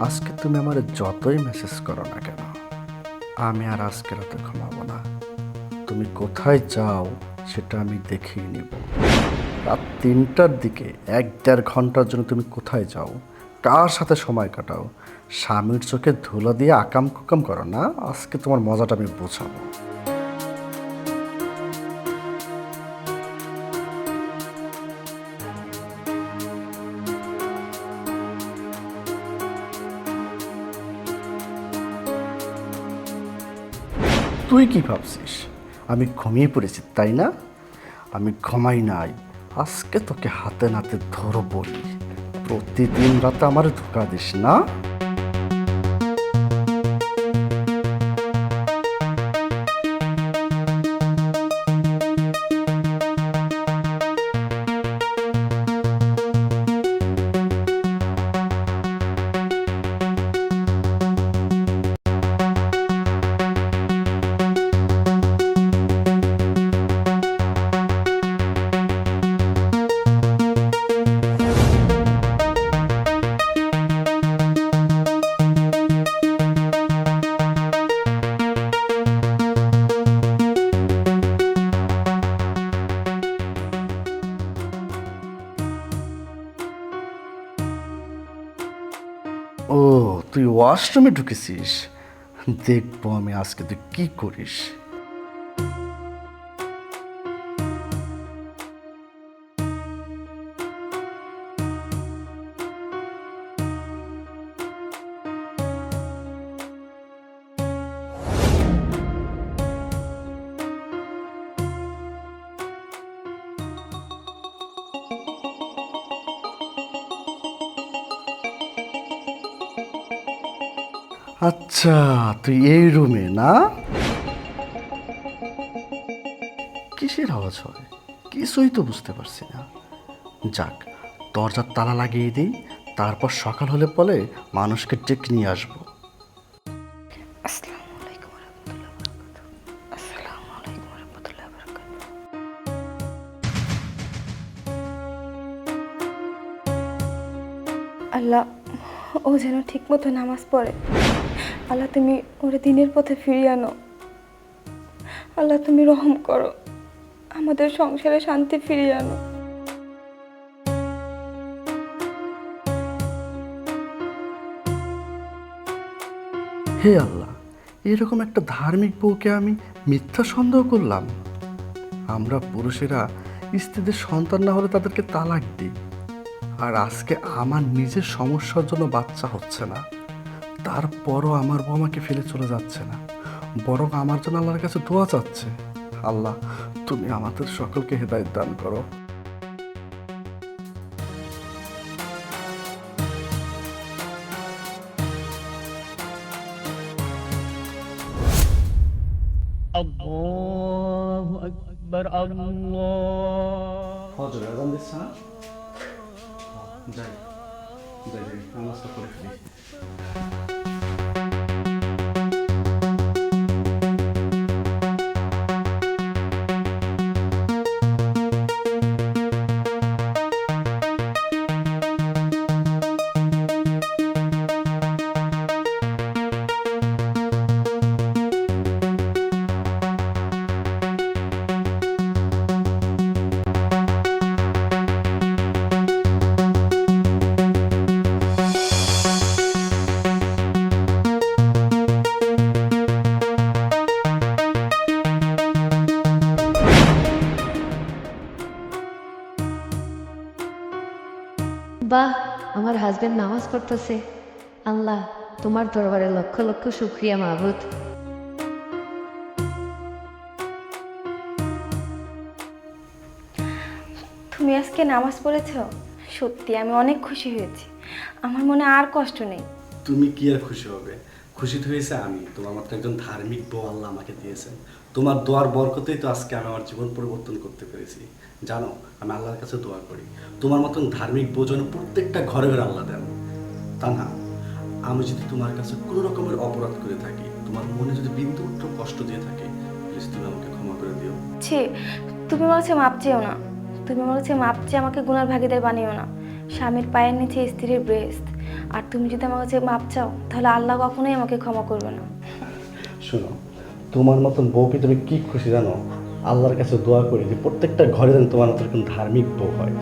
আজকে তুমি আমার যতই মেসেজ করো না কেন, আমি আর আজকে রাতে ঘুমাবো না। তুমি কোথায় যাও সেটা আমি দেখেই নেব। রাত 3টার দিকে 1-1.5 ঘন্টার জন্য তুমি কোথায় যাও, কার সাথে সময় কাটাও, স্বামীর চোখে ধুলো দিয়ে আকাম কুকাম করো না। আজকে তোমার মজাটা আমি বোঝাবো। তুই কি ভাবছিস আমি ঘুমিয়ে পড়েছি, তাই না? আমি ঘুমাই নাই। আজকে তোকে হাতে নাতে ধরবই। প্রতিদিন রাতে আমার ধোকা দিস না। ও, তুই ওয়াশরুমে ঢুকেছিস? দেখবো আমি আজকে তুই কি করিস। আচ্ছা, তুই এই রুমে না? কিসের আওয়াজ হয়? কিছুই তো বুঝতে পারছি না। যাক, দরজার তালা লাগিয়ে দিই, তারপর সকাল হলে বলে মানুষকে ডেকে নিয়ে আসবো। আসসালামু আলাইকুম ওয়া রাহমাতুল্লাহি ওয়া বারাকাতুহু। আসসালামু আলাইকুম ওয়া রাহমাতুল্লাহি ওয়া বারাকাতুহু। আল্লাহ, ও যেন ঠিকমতো নামাজ পড়ে। আল্লাহ, তুমি ওরে দিনের পথে ফিরিয়ে আনো। আল্লাহ, তুমি রহম করো, আমাদের সংসারে শান্তি ফিরিয়ে আনো। হে আল্লাহ, এরকম একটা ধার্মিক বউকে আমি মিথ্যা সন্দেহ করলাম। আমরা পুরুষেরা স্ত্রীদের সন্তান না হলে তাদেরকে তালাক দিই, আর আজকে আমার নিজের সমস্যার জন্য বাচ্চা হচ্ছে না, তারপরও আমার বউ আমাকে ফেলে চলে যাচ্ছে না, বরং আমার জন্য আল্লাহর কাছে দোয়া চাচ্ছে। আল্লাহ, তুমি আমাদের সকলকে হেদায়েত দান করো। الله أكبر الله ফজর আজান দিচ্ছে না? যাই যাই যাই, নামাজটা পড়ে ফেলি। বাহ, আমার হাজবেন্ড নামাজ পড়তেছে। আল্লাহ, তোমার দরবারে লক্ষ লক্ষ শুকরিয়া মাবুদ। তুমি আজকে নামাজ পড়েছো? সত্যি আমি অনেক খুশি হয়েছি। আমার মনে আর কষ্ট নেই। তুমি কি আর খুশি হবে? খুশি তো হয়েছে আমি, তোমার মতো একজন ধার্মিক বউ আল্লাহ আমাকে দিয়েছেন। তোমার দোয়ার বরকতেই তো আজকে আমি আমার জীবন পরিবর্তন করতে পেরেছি। জানো, আমি আল্লাহর কাছে দোয়া করি তোমার মতন ধার্মিক বউ যেন প্রত্যেকটা ঘরে ঘরে আল্লাহ দেন। তা না, আমি যদি তোমার কাছে কোনো রকমের অপরাধ করে থাকি, তোমার মনে যদি বিন্দু মাত্র কষ্ট দিয়ে থাকি, প্লিজ তুমি আমাকে ক্ষমা করে দিও। ছি, তুমি আমার কাছে মাপ চেও না। তুমি আমার কাছে মাপ চেয়ে আমাকে গুনার ভাগীদার বানিও না। স্বামীর পায়ের নিচে স্ত্রীর ব্রেস্ট। আর তুমি যদি আমার কাছে মাপ চাও তাহলে আল্লাহ কখনোই আমাকে ক্ষমা করবে না। শোনো, তোমার মতন বউকে তুমি কি খুশি জানো, আল্লাহর কাছে দোয়া করি যে প্রত্যেকটা ঘরে যেন তোমার মতো এরকম ধার্মিক বউ হয়।